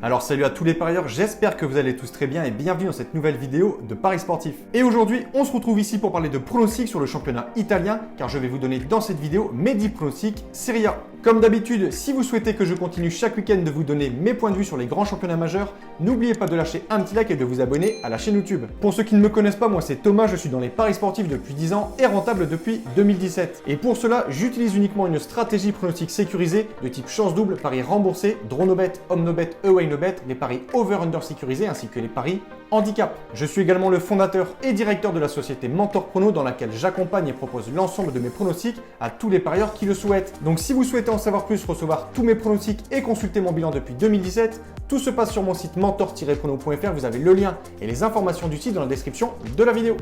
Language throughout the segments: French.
Alors salut à tous les parieurs, j'espère que vous allez tous très bien et bienvenue dans cette nouvelle vidéo de Paris Sportif. Et aujourd'hui, on se retrouve ici pour parler de pronostics sur le championnat italien, car je vais vous donner dans cette vidéo mes 10 pronostics Serie A. Comme d'habitude, si vous souhaitez que je continue chaque week-end de vous donner mes points de vue sur les grands championnats majeurs, n'oubliez pas de lâcher un petit like et de vous abonner à la chaîne YouTube. Pour ceux qui ne me connaissent pas, moi c'est Thomas, je suis dans les paris sportifs depuis 10 ans et rentable depuis 2017. Et pour cela, j'utilise uniquement une stratégie pronostic sécurisée de type chance double, paris remboursé, draw no bet, home no bet, away no bet, les paris over-under sécurisés ainsi que les paris handicap. Je suis également le fondateur et directeur de la société Mentor Prono dans laquelle j'accompagne et propose l'ensemble de mes pronostics à tous les parieurs qui le souhaitent. Donc si vous souhaitez en savoir plus, recevoir tous mes pronostics et consulter mon bilan depuis 2017, tout se passe sur mon site mentor-prono.fr, vous avez le lien et les informations du site dans la description de la vidéo.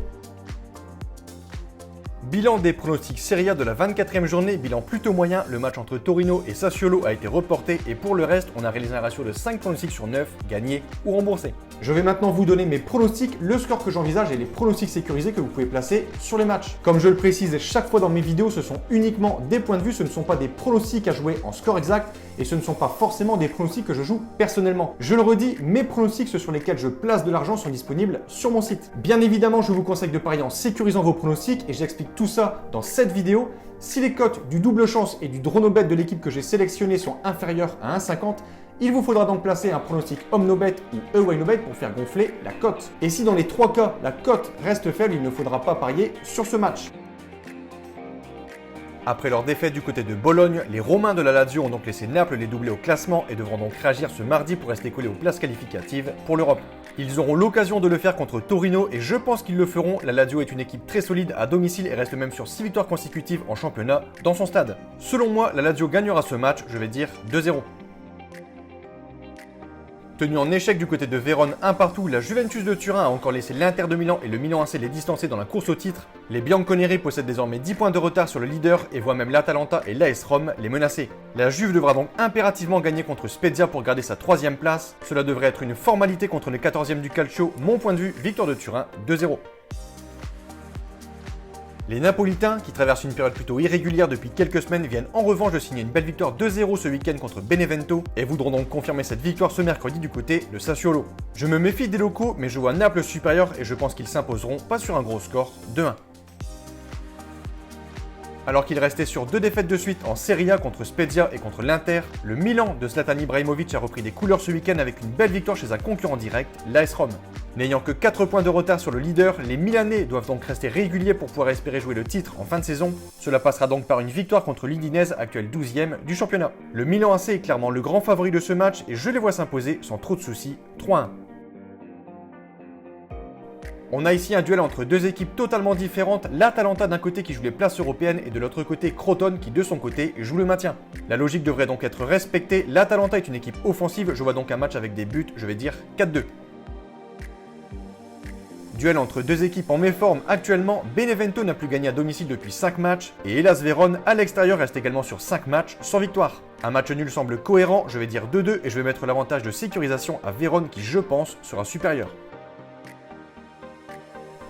Bilan des pronostics Serie A de la 24e journée, bilan plutôt moyen, le match entre Torino et Sassuolo a été reporté et pour le reste, on a réalisé un ratio de 5 pronostics sur 9, gagnés ou remboursés. Je vais maintenant vous donner mes pronostics, le score que j'envisage et les pronostics sécurisés que vous pouvez placer sur les matchs. Comme je le précise chaque fois dans mes vidéos, ce sont uniquement des points de vue, ce ne sont pas des pronostics à jouer en score exact et ce ne sont pas forcément des pronostics que je joue personnellement. Je le redis, mes pronostics, ceux sur lesquels je place de l'argent, sont disponibles sur mon site. Bien évidemment, je vous conseille de parier en sécurisant vos pronostics et j'explique tout ça dans cette vidéo. Si les cotes du double chance et du draw no bet de l'équipe que j'ai sélectionné sont inférieures à 1,50, il vous faudra donc placer un pronostic home no bet ou away no bet pour faire gonfler la cote. Et si dans les trois cas, la cote reste faible, il ne faudra pas parier sur ce match. Après leur défaite du côté de Bologne, les Romains de la Lazio ont donc laissé Naples les doubler au classement et devront donc réagir ce mardi pour rester collés aux places qualificatives pour l'Europe. Ils auront l'occasion de le faire contre Torino et je pense qu'ils le feront. La Lazio est une équipe très solide à domicile et reste même sur 6 victoires consécutives en championnat dans son stade. Selon moi, la Lazio gagnera ce match, je vais dire 2-0. Tenu en échec du côté de Vérone 1 partout, la Juventus de Turin a encore laissé l'Inter de Milan et le Milan AC les distancer dans la course au titre. Les Bianconeri possèdent désormais 10 points de retard sur le leader et voient même l'Atalanta et l'AS Rome les menacer. La Juve devra donc impérativement gagner contre Spezia pour garder sa 3e place. Cela devrait être une formalité contre les 14e du Calcio. Mon point de vue, victoire de Turin 2-0. Les Napolitains, qui traversent une période plutôt irrégulière depuis quelques semaines, viennent en revanche de signer une belle victoire 2-0 ce week-end contre Benevento et voudront donc confirmer cette victoire ce mercredi du côté de Sassuolo. Je me méfie des locaux, mais je vois Naples supérieur et je pense qu'ils s'imposeront, pas sur un gros score, 2-1. Alors qu'il restait sur 2 défaites de suite en Serie A contre Spezia et contre l'Inter, le Milan de Zlatan Ibrahimovic a repris des couleurs ce week-end avec une belle victoire chez un concurrent direct, l'AS Rome. N'ayant que 4 points de retard sur le leader, les Milanais doivent donc rester réguliers pour pouvoir espérer jouer le titre en fin de saison. Cela passera donc par une victoire contre l'Udinese, actuel 12e du championnat. Le Milan AC est clairement le grand favori de ce match et je les vois s'imposer sans trop de soucis, 3-1. On a ici un duel entre deux équipes totalement différentes, l'Atalanta d'un côté qui joue les places européennes et de l'autre côté Crotone qui de son côté joue le maintien. La logique devrait donc être respectée, l'Atalanta est une équipe offensive, je vois donc un match avec des buts, je vais dire 4-2. Duel entre deux équipes en méforme actuellement, Benevento n'a plus gagné à domicile depuis 5 matchs et Hellas Vérone à l'extérieur reste également sur 5 matchs sans victoire. Un match nul semble cohérent, je vais dire 2-2 et je vais mettre l'avantage de sécurisation à Vérone qui je pense sera supérieur.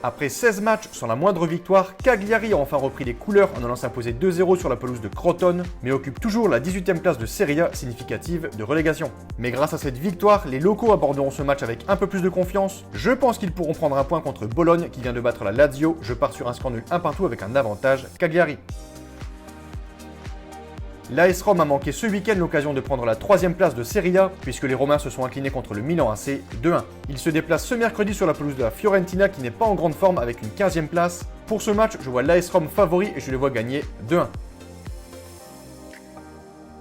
Après 16 matchs sans la moindre victoire, Cagliari a enfin repris les couleurs en allant s'imposer 2-0 sur la pelouse de Crotone, mais occupe toujours la 18e place de Serie A significative de relégation. Mais grâce à cette victoire, les locaux aborderont ce match avec un peu plus de confiance. Je pense qu'ils pourront prendre un point contre Bologne qui vient de battre la Lazio. Je pars sur un score nul 1 partout avec un avantage Cagliari. L'AS Rome a manqué ce week-end l'occasion de prendre la 3e place de Serie A puisque les Romains se sont inclinés contre le Milan AC 2-1. Ils se déplacent ce mercredi sur la pelouse de la Fiorentina qui n'est pas en grande forme avec une 15e place. Pour ce match, je vois l'AS Rome favori et je les vois gagner 2-1.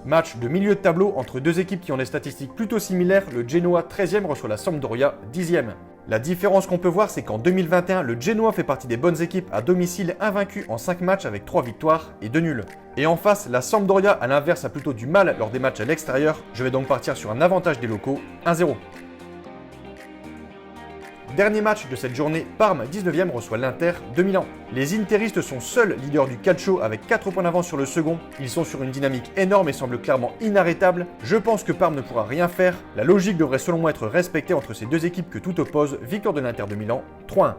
Match de milieu de tableau entre deux équipes qui ont des statistiques plutôt similaires, le Genoa 13e reçoit la Sampdoria 10e. La différence qu'on peut voir, c'est qu'en 2021, le Genoa fait partie des bonnes équipes à domicile invaincu en 5 matchs avec 3 victoires et 2 nuls. Et en face, la Sampdoria à l'inverse a plutôt du mal lors des matchs à l'extérieur. Je vais donc partir sur un avantage des locaux, 1-0. Dernier match de cette journée, Parme 19e reçoit l'Inter de Milan. Les interistes sont seuls leaders du calcio avec 4 points d'avance sur le second. Ils sont sur une dynamique énorme et semblent clairement inarrêtables. Je pense que Parme ne pourra rien faire. La logique devrait selon moi être respectée entre ces deux équipes que tout oppose. Victoire de l'Inter de Milan, 3-1.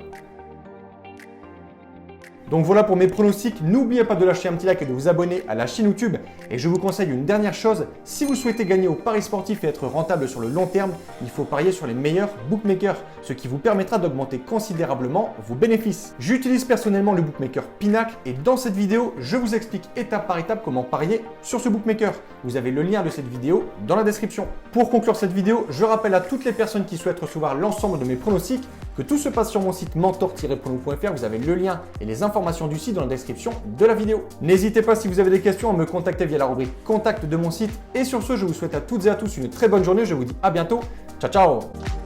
Donc voilà pour mes pronostics, n'oubliez pas de lâcher un petit like et de vous abonner à la chaîne YouTube. Et je vous conseille une dernière chose, si vous souhaitez gagner au pari sportif et être rentable sur le long terme, il faut parier sur les meilleurs bookmakers, ce qui vous permettra d'augmenter considérablement vos bénéfices. J'utilise personnellement le bookmaker Pinac et dans cette vidéo, je vous explique étape par étape comment parier sur ce bookmaker. Vous avez le lien de cette vidéo dans la description. Pour conclure cette vidéo, je rappelle à toutes les personnes qui souhaitent recevoir l'ensemble de mes pronostics que tout se passe sur mon site mentor-prono.fr. Vous avez le lien et les informations du site dans la description de la vidéo. N'hésitez pas si vous avez des questions à me contacter via la rubrique contact de mon site. Et sur ce, je vous souhaite à toutes et à tous une très bonne journée. Je vous dis à bientôt. Ciao, ciao!